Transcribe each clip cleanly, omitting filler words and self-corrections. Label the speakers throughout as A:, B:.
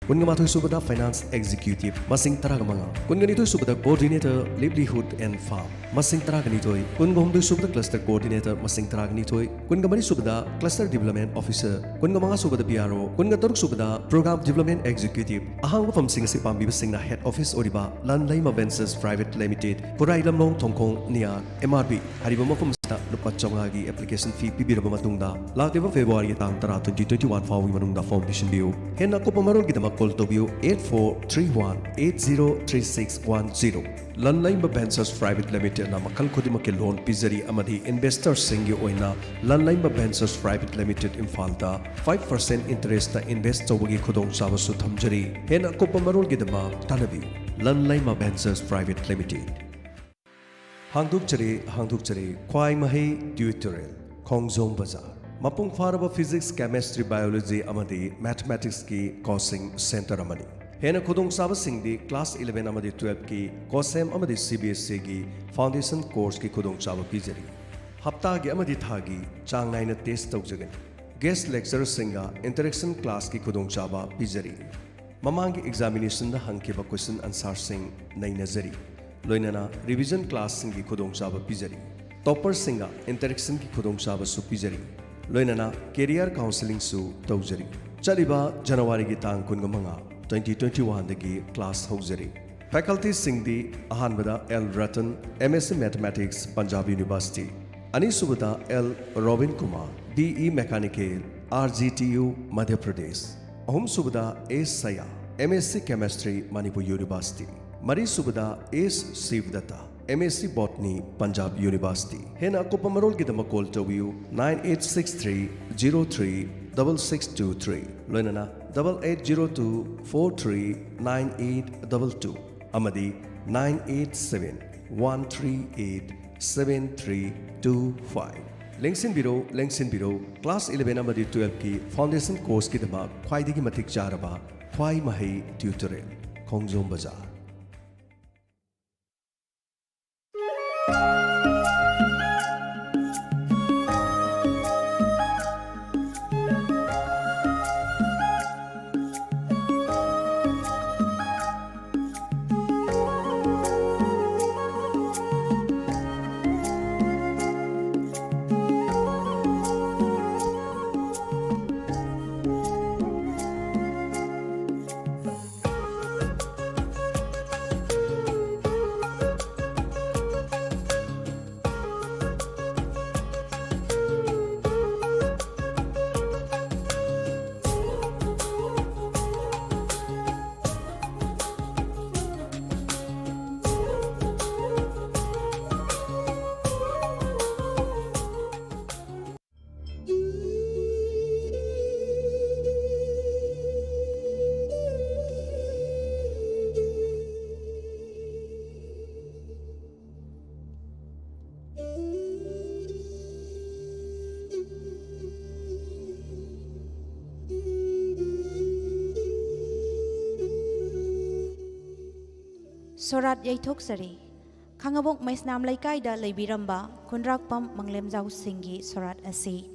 A: Kungamatoy subada Finance Executive Masing Taragamanga Kunganitoy subada Coordinator Livelihood and Farm Masing Taraganitoy Kungahumdoy subada Cluster Coordinator Masing Taraganitoy Kungamari subada Cluster Development Officer Kungamanga subada PRO Kungaturuk subada Program Development Executive Ahang Wafam Singasi Pambi Singna Head Office Oriba Lanlay Ventures Private Limited Kurai Lamlong Tongkong Nia MRB Hariba Mafam Lupa Chongagi application fee pibiraba matungda Laktiba February tang tara 2021 fawi manungda form mission biu Henna ko pamarol gitama call to biu 8431803610 Lanlay Ventures Private Limited na makal kodima ke loan pizari amadi investors singi oina Lanlay Ventures Private Limited infalta 5% interest ta invest tawagi khodong sawa su thamjari Henna ko pamarol gitama tanabi Lanlay Ventures Private Limited Hangdukchare Kwai Mahi Tutorial Khongjong Bazaar Mapung Faraba Physics Chemistry Biology Amadi Mathematics ki Coaching Center Amadi Hena Khudong Saba Singdi Class 11 Amadi 12 ki COSEM Amadi CBSE ki Foundation Course ki Khudong Saba Pijari Hapta ki Amadi Thagi Chang Naina Test Tawjagani Guest Lecturer Singa Interaction Class ki Khudong Saba Pijari Mamangi Examination da Hangkiba Question Answer Sing Nainazari Loinana revision class singi khudong chaba pijari topper singa interaction ki khudong chaba su pijari loinana career counseling su tawjari chaliba January gi tang kungamanga 2021 dagi class hojari faculty singdi ahanbada L Ratan MSc Mathematics Punjab University ani subada L Robin Kumar BE Mechanical RGTU Madhya Pradesh ahum subada A Saya MSc Chemistry Manipur University Mari Subada S. Sivdata MSc Botany Punjab University Hena Kopamarol Gidama call to you 9863036623 Loinana 8802439822 Amadi 987138735 Lengsin Biro Class 11 Amadi 12 ki Foundation Course ki dama Khwaidigi Matik Jaraba Khwai Mahi Tutorial Khongjong Bazaar
B: Sorat Yaithoksari Khangabok Maisnam Laikaida Laibiramba Kunrakpam Manglemjau Singi Sorat Asi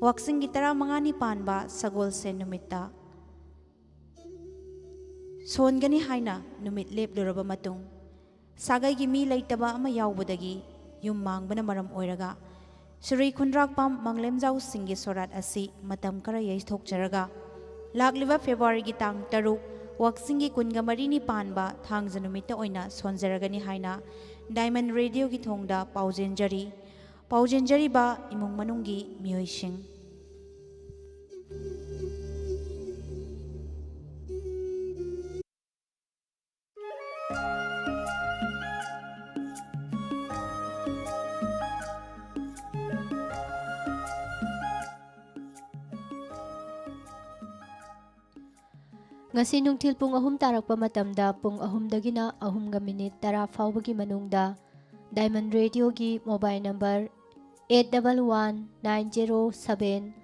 B: Waksingi Tara Mangani Panba Sagol Se Numita Songani Haina Numit Lep Luraba Matung Sagay Gimi Laitaba Ama Yaubudagi Yum Mangbana Maram Oiraga Suri Kunrakpam Manglemjau Singi Sorat Asi Matam Kara Yaithokjaraga Lagliva February Gitang Taruk Waksingi Kungamarini Panba Thang Zanumita Oina Sonzeragani Haina Diamond Radio ki thongda Paujenjari ba imung manunggi Mioishing
C: Ngasi nungtil pung ahum tarakpa matamda pung ahum dagina ahum ga minute tara fawbagi manungda Diamond Radio gi mobile number 8119071110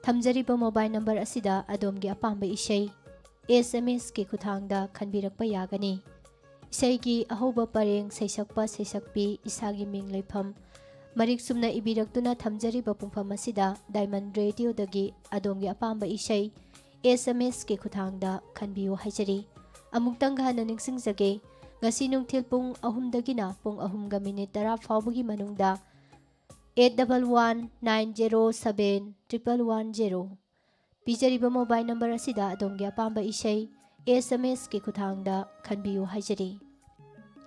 C: thamjariba mobile number asida adomgi apamba isai SMS ki kuthangda khanbirakpa yagani isai gi ahoba pareng saisakpa saisakpi isagi ming lepham Marik sumna ibirak tuna thamjari ba pungfam asida Diamond Radio dagi adom gi apamba isai SMS ki khuthangda khanbiyo haijari. Amuktang hana ningsingjage ngasi nungthil pung 3 pung 3:10 faubagi manungda 8119071110 pijariba mobile number asida adomgi apamba isai SMS ki khuthangda khanbiyo haijari.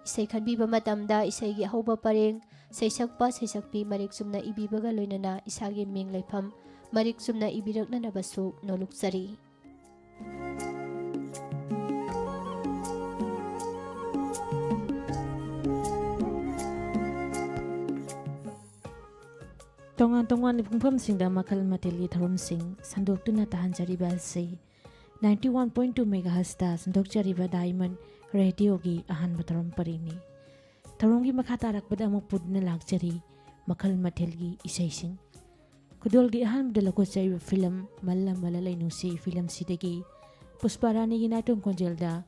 C: Isai khanbiba matamda isai gi ahoba pareng seisakpa seisakpi marik sumna ibibaga loinana isagi ming leifam marik sumna ibirakna basu noluksari.
D: Tongan ni pungpam singda makal mateli tharum sing sandok tuna tahan jariba se 91.2 MHz da sandok jariba diamond radio gi ahan matharum parini tharum gi makata rakpada amuk pudna lakjari makal matel gi isai sing kudol gi ahan dalako chai film malla malalai nusi film sidegi pusparani gi natum konjelda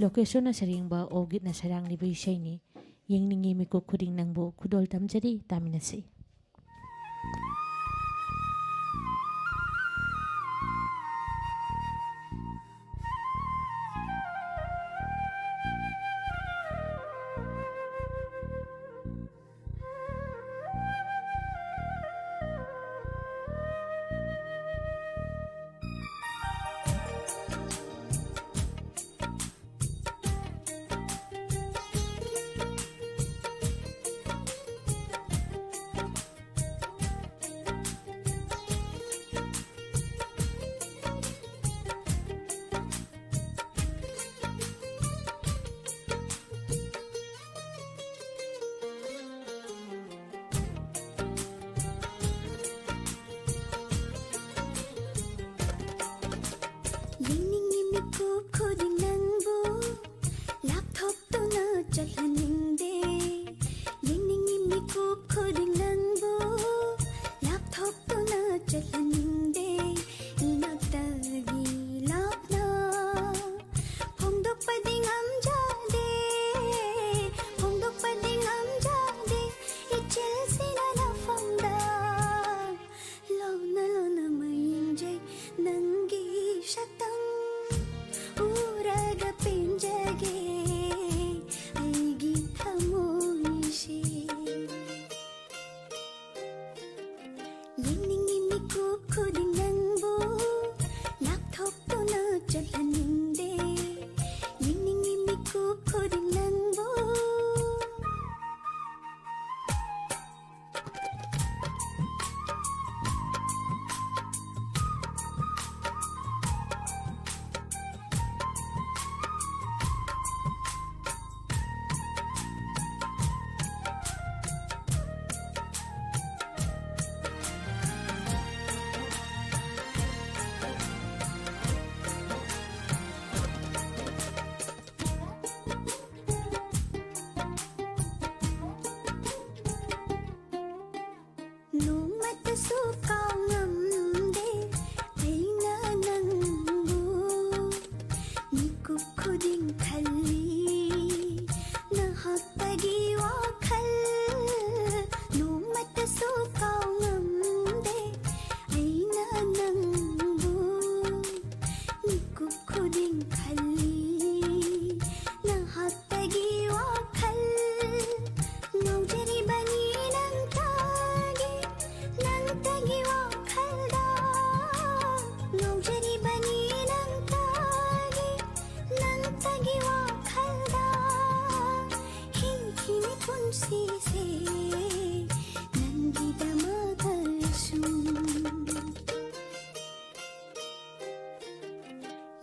D: location na saringba ogit na sarang ni bisai ni yengningi mikuk khuding nangbo kudol tamjari taminasi.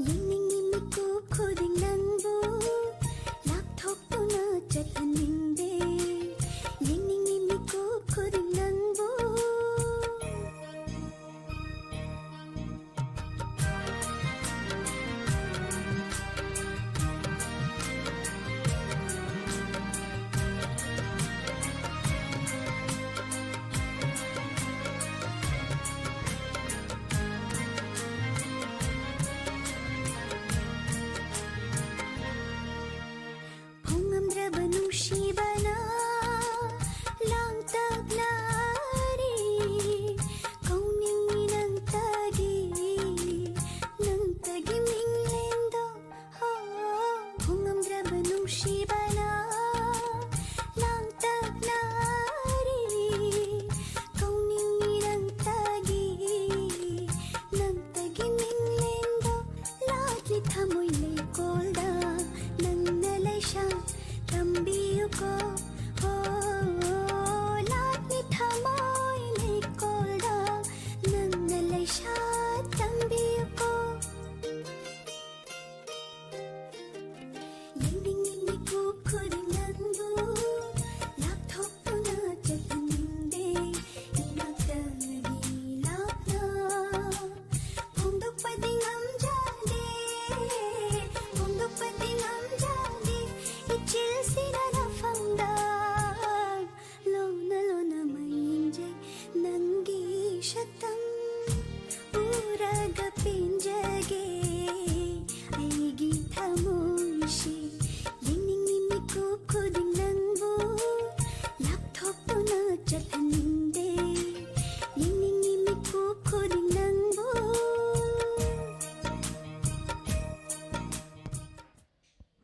E: Yening imiku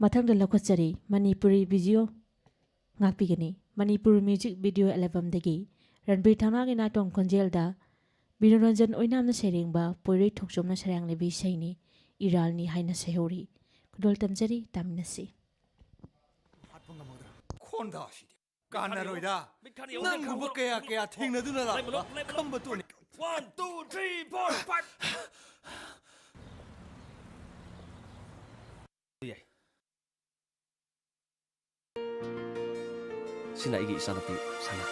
D: ꯃꯊꯪꯗ ꯂꯧꯈꯠꯆꯔꯤ Manipuri video ꯉꯥꯛꯄꯤꯒꯅꯤ Manipur music video ꯑꯦꯜꯕꯝꯗꯒꯤ ꯔꯟꯕꯤꯔ ꯊꯧꯅꯥꯒꯤ ꯅꯥꯇꯣꯝ ꯈꯣꯟꯖꯦꯜꯗ ꯕꯤꯅꯣꯔꯟꯖꯟ ꯑꯣꯏꯅꯥꯝꯅ ꯁꯩꯔꯦꯡꯕ ꯄꯣꯏꯔꯩ ꯊꯣꯛꯆꯣꯝꯅ ꯁꯩꯔꯥꯡꯂꯤꯕ ꯏꯁꯩꯅꯤ ꯏꯔꯥꯜꯅꯤ ꯍꯥꯏꯅ ꯁꯩꯍꯧꯔꯤ ꯈꯨꯗꯣꯜ ꯇꯝꯖꯔꯤ ꯇꯥꯃꯤꯟꯅꯁꯤ
E: ꯈꯣꯟꯗꯥꯁꯤꯗꯤ ꯀꯥꯟꯅꯔꯣꯏꯗ ꯅꯪꯒꯨꯝꯕ ꯀꯌꯥ ꯀꯌꯥ ꯊꯦꯡꯅꯗꯨꯅ ꯂꯥꯛꯄ ꯈꯝꯕ ꯇꯣꯅꯤ
F: 1 2 3 4 5
G: sina igi isanapi sana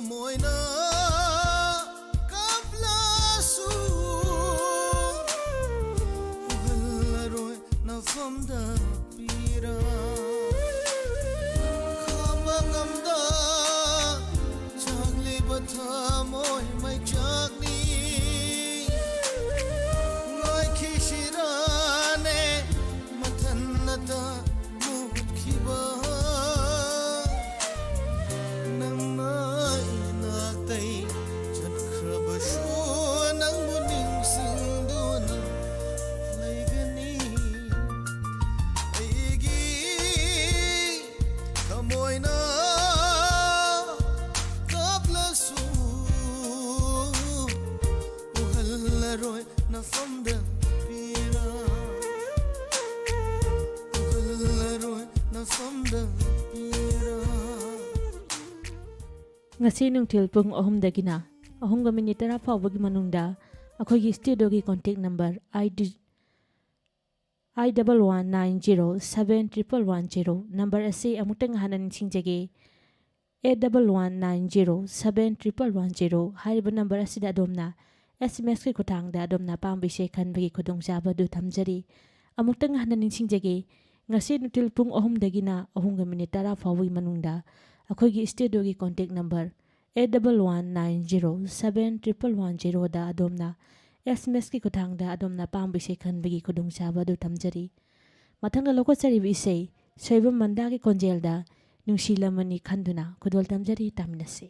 H: moina kapla nasomda pira Ugallaroi nasomda pira
D: ngasi nungthil pung ahum dagina ahum ga minute tara fawbagi manungda akhoi gi studio gi contact number I11907110 number ase amutang hanan singjage 8119071110 hariba number asida domna SMS ki khutangda domna pambi se khanbagi khudongchaba du thamjari amutang hanan singjage ngasi nutil pung ahum dagina ahum ga minute tara fawbagi manungda akhoi gi studio gi contact number 8119071110 da domna SMS ki khutangda domna pambi se khanbagi khudongchaba du thamjari mathangda loko chari bi sei soibam manda ki konjelda nungsilamani khanduna khudol tamjari tamnase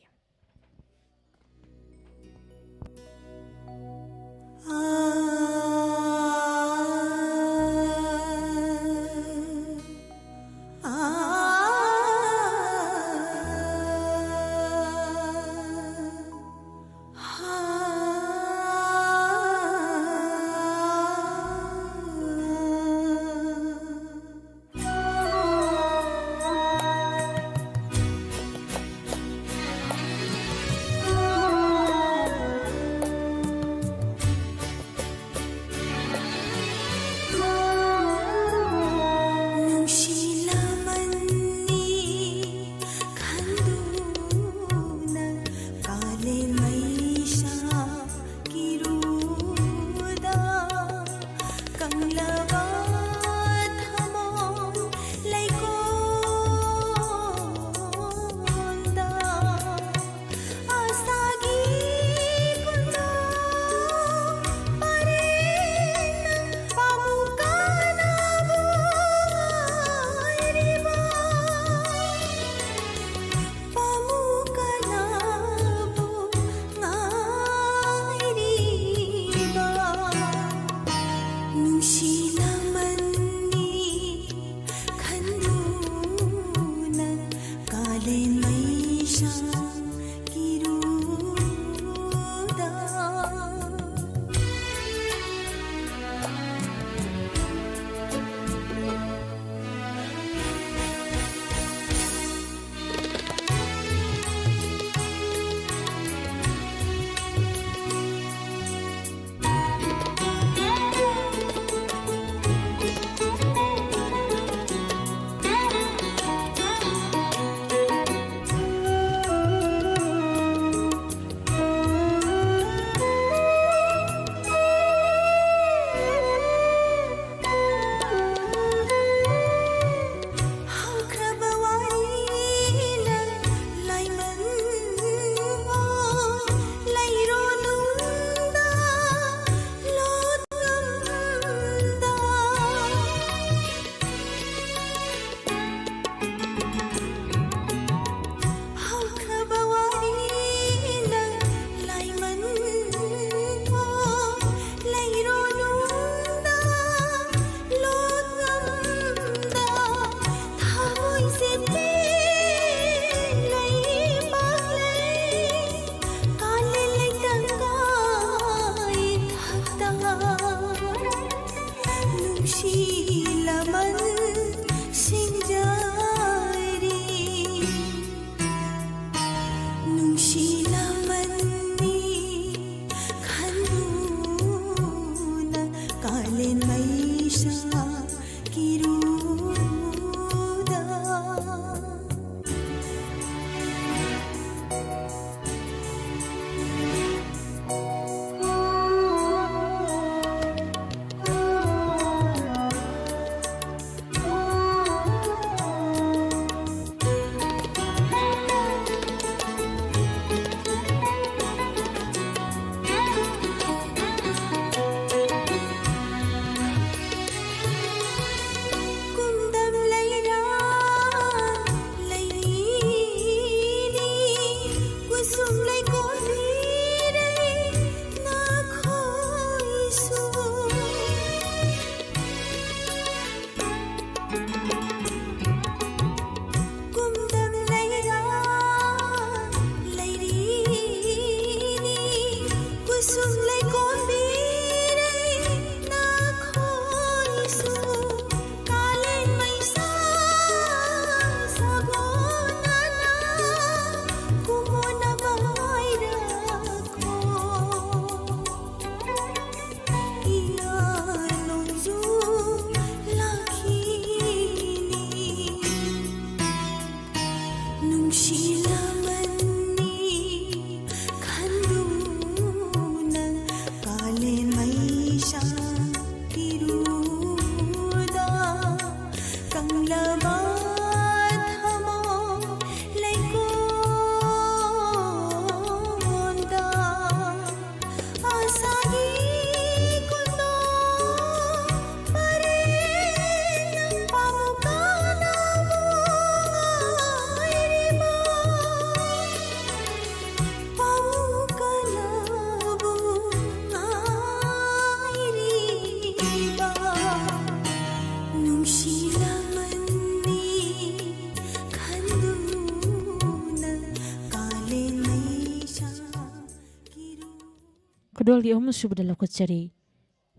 D: ꯈꯨꯗꯣꯜꯒꯤ ꯑꯍꯨꯝꯁꯨꯕꯗ ꯂꯧꯈꯠꯆꯔꯤ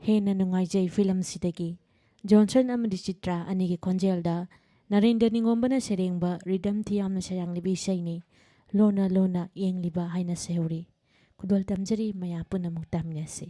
D: ꯍꯦꯟꯅ ꯅꯨꯡꯉꯥꯏꯖꯩ ꯐꯤꯂꯝꯁꯤꯗꯒꯤ Johnson ꯑꯃꯗꯤ ꯆꯤꯇ꯭ꯔꯥ ꯑꯅꯤꯒꯤ ꯈꯣꯟꯖꯦꯜꯗ Narendra ꯅꯤꯉꯣꯝꯕꯅ ꯁꯩꯔꯦꯡꯕ rhythm ꯊꯤ ꯌꯥꯝꯅ ꯁꯩꯔꯥꯡꯂꯤꯕ ꯏꯁꯩꯅꯤ ꯂꯣꯟꯅ ꯂꯣꯟꯅ ꯌꯦꯡꯂꯤꯕ ꯍꯥꯏꯅ ꯁꯩꯍꯧꯔꯤ ꯈꯨꯗꯣꯜ ꯇꯝꯖꯔꯤ ꯃꯌꯥꯝ ꯄꯨꯝꯅꯃꯛ ꯇꯥꯃꯤꯟꯅꯁꯤ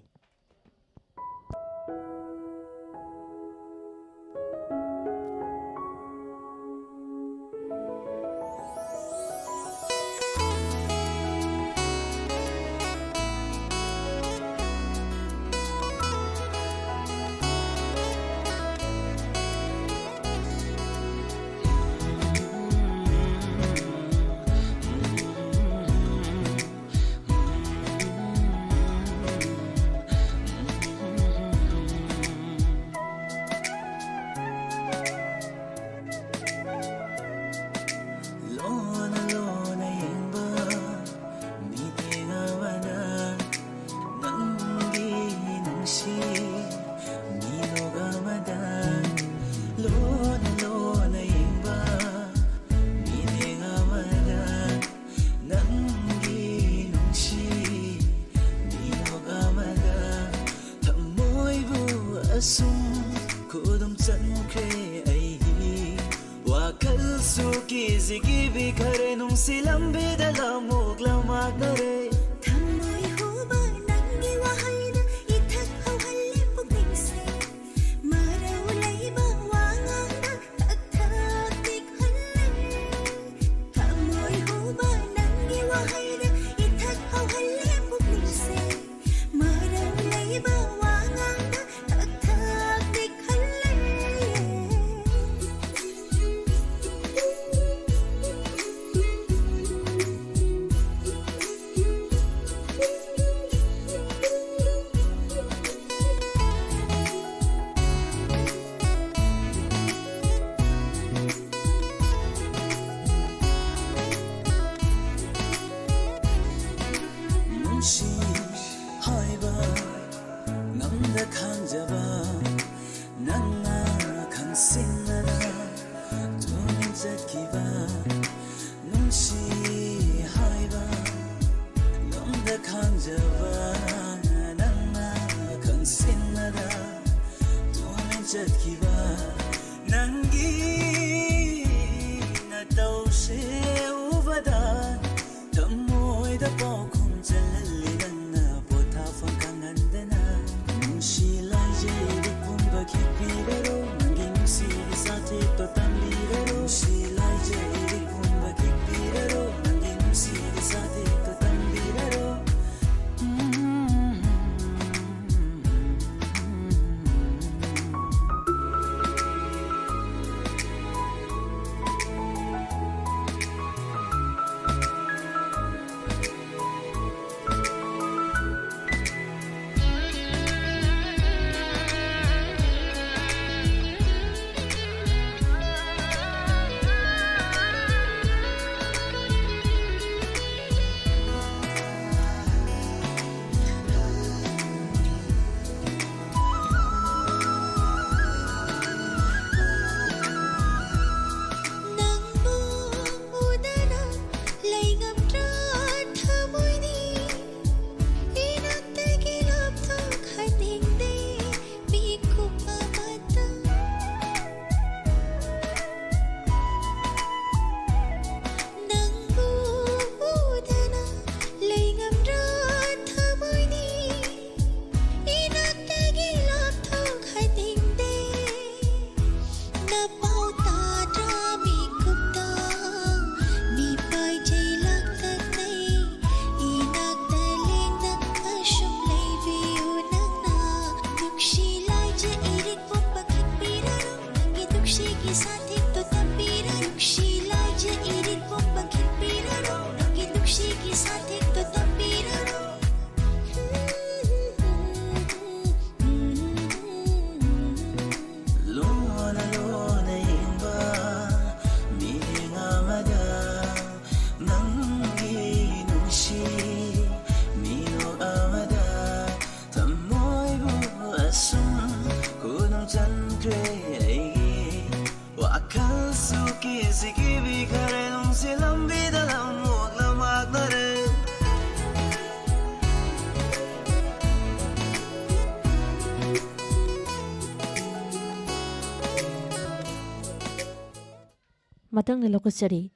D: ꯃꯇꯪꯅ ꯂꯧꯈꯠꯆꯔꯤ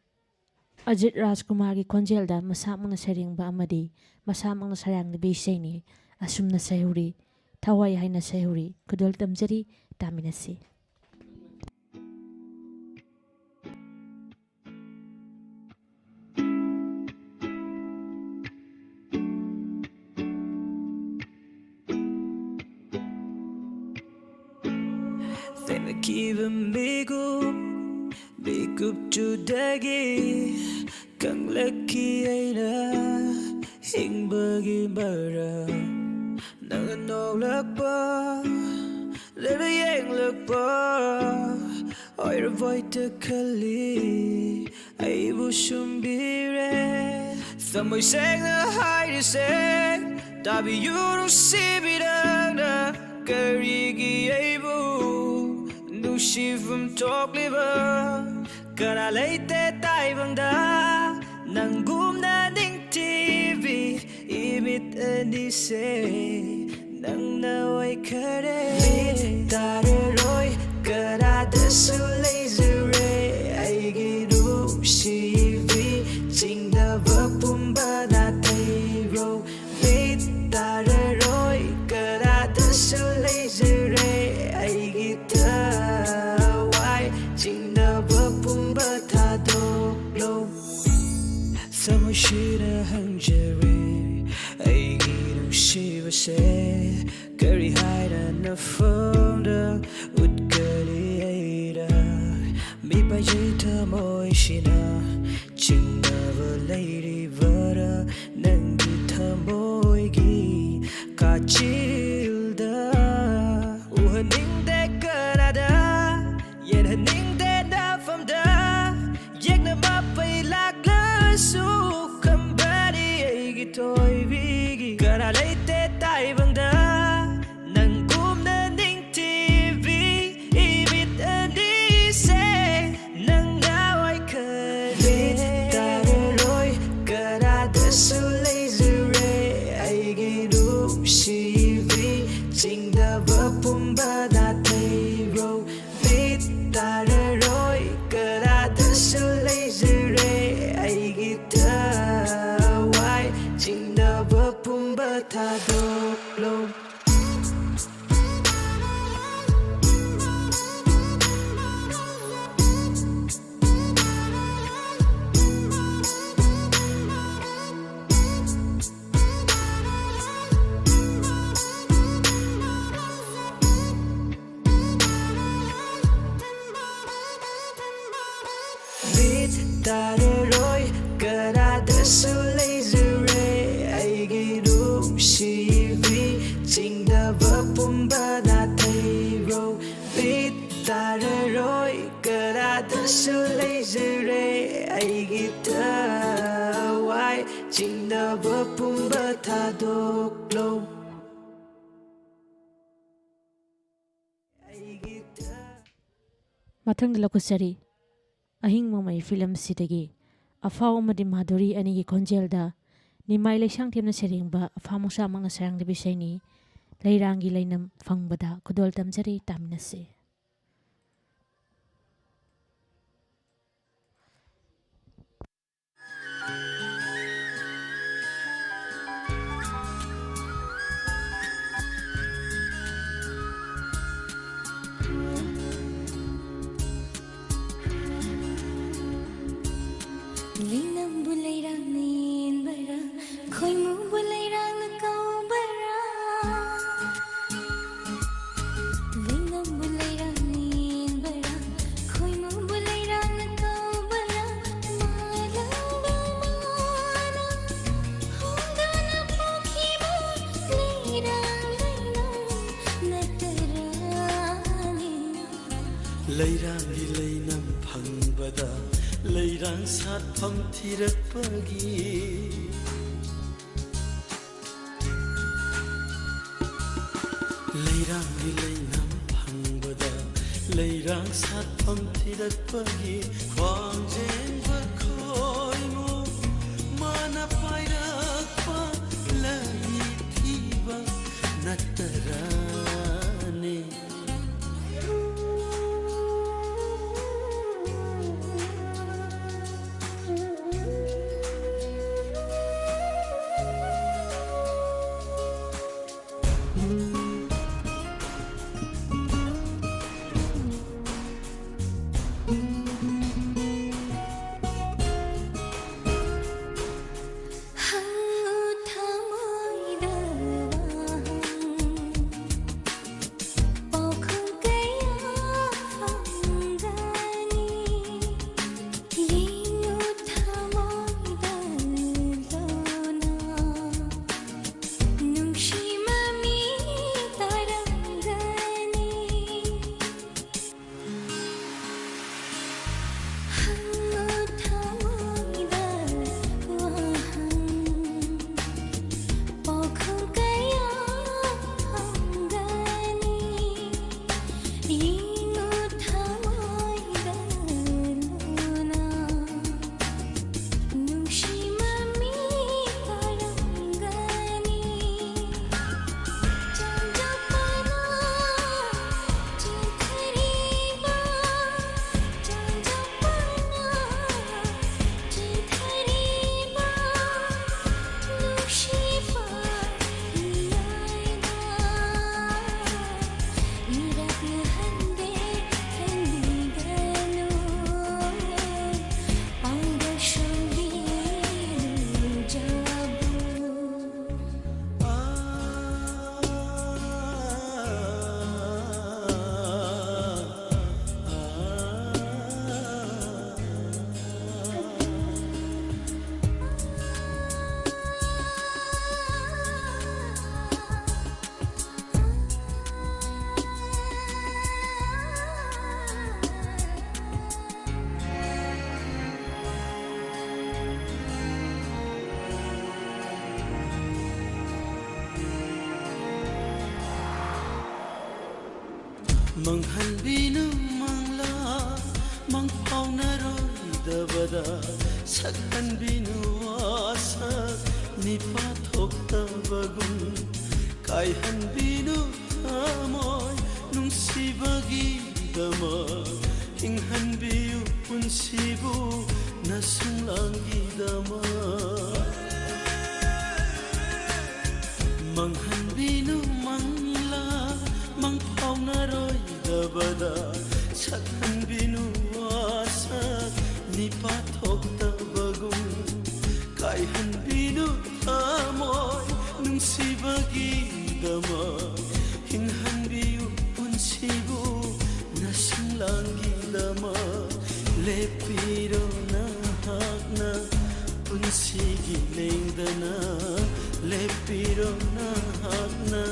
D: ꯑꯖꯤꯠ ꯔꯥꯖꯀꯨꯃꯥꯔꯒꯤ ꯈꯣꯟꯖꯦꯜꯗ ꯃꯁꯥꯃꯛꯅ ꯁꯩꯔꯦꯡꯕ ꯑꯃꯗꯤ ꯃꯁꯥꯃꯛꯅ ꯁꯩꯔꯥꯡꯂꯤꯕ ꯏꯁꯩꯅꯤ ꯑꯁꯨꯝꯅ ꯁꯩꯍꯧꯔꯤ ꯊꯋꯥꯏ ꯍꯥꯏꯅ ꯁꯩꯍꯧꯔꯤ ꯈꯨꯗꯣꯜ ꯇꯝꯖꯔꯤ ꯇꯥꯃꯤꯟꯅꯁꯤ
F: Bikup chudagi kanglaki aina hingbagi bara nanganolakpa lera yenglakpa oira voita kali aibu shumbire samay sengna haide se tabi yuru sibirana karigi aibu nushivum tokliba Kana leite taibangda nangumna ning TV imit anise nang naway kare tare roy kana desu laser ay gidu shivi chingda vapumba na tayro mit tare roy kana desu laser ay gita why chingda Samushira hangjere aigi nu shiva se kari haida na fonda utkari aida mi pajita moishina chinga va lady vara nangi thamoigi kachilda uhaning de kanada yen haning de na famda yekna mapai lagla su kambari aigi toy bigi kana leite taibangda nangumna ning TV imit andi se nang naway kare tare roy kana desu laser aigi du shivi chingda vapumba na tayro mit tare roy kana desu laser aigi why chingda vapumba thadok lo Bit tare roy kana desu laser aigi du shivi chingda vapumba na tayro bit tare roy kana desu laser aigi why chingda vapumba thadok lo
D: ꯃꯊꯪꯗ ꯂꯧꯈꯠꯆꯔꯤ ꯑꯍꯤꯡ ꯃꯃꯩ ꯐꯤꯂꯝꯁꯤꯗꯒꯤ ꯑꯐꯥꯎ ꯑꯃꯗꯤ ꯃꯥꯙꯨꯔꯤ ꯑꯅꯤꯒꯤ ꯈꯣꯟꯖꯦꯜꯗ ꯅꯤꯃꯥꯏ ꯂꯩꯁꯥꯡꯊꯦꯝꯅ ꯁꯩꯔꯦꯡꯕ ꯑꯐꯥꯃꯨꯁꯥꯃꯛꯅ ꯁꯩꯔꯥꯡꯂꯤꯕ ꯏꯁꯩꯅꯤ ꯂꯩꯔꯥꯡꯒꯤ ꯂꯩꯅꯝ ꯐꯪꯕꯗ ꯈꯨꯗꯣꯜ ꯇꯝꯖꯔꯤ ꯇꯥꯃꯤꯟꯅꯁꯤ
I: Linam buleirang nin bara khoi mu buleirang kau bara Linam buleirang nin bara khoi mu buleirang kau bara malang bamana hondana pokhi ba leirang leirang natarani
H: Leirang leinam phangbada Leirang satpham thirakpagi Leirang leinam phangbada Leirang satpham thirakpagi khwangjen bakhoimu mana pairakpa lai thiba natarane Manghanbinu mangla mangpaunaroi sakhanbinu asa nipa thokta bagun kaihanbinu amoy nungsibagi dama hinghanbiu punsibu nasunglangi dama manghanbinu mangla mangpaunaroi dabada sakhanbinu asa nipa thokta bagun kaihanbinu amoy nungsibagi dama hinghanbiu punsibu nasunglangi dama lepiro na hakna punsigi lengdana lepiro na hakna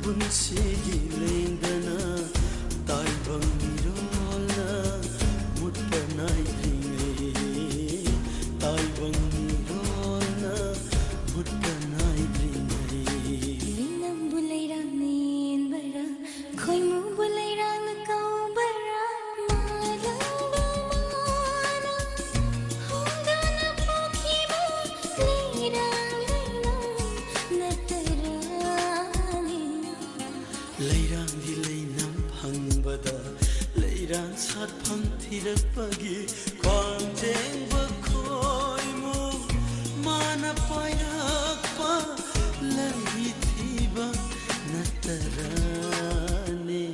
H: punsigi lengdana taibang mirolna mutpanai ringai taibang mirolna mutpanai ringai
I: Linam bulairang nin bara khoi mu bulairang kau bara malang bamana hongana pokhi mu leirang natarani
H: leirang di leinam phangbada leirang sat phang thirakpagi kwangjeng bakhoi mu mana pairakpa lai thiba natarani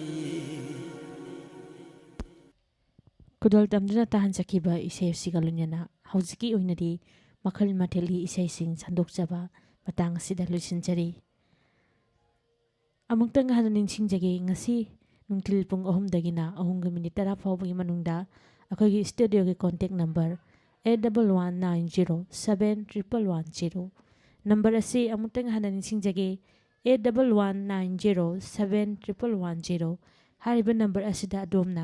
D: Kudol tamduna tahan sakiba isay sigalunyana hauziki oinadi makhal matheli isay sing sandokjaba matang sida lusinjari amungtang hananing singjage ngasi nungtil pung 3:09 fawbagi manungda akogi studio ge contact number 8119071110 number asi amungtang hananing singjage 8119071110 hariba number asida adomna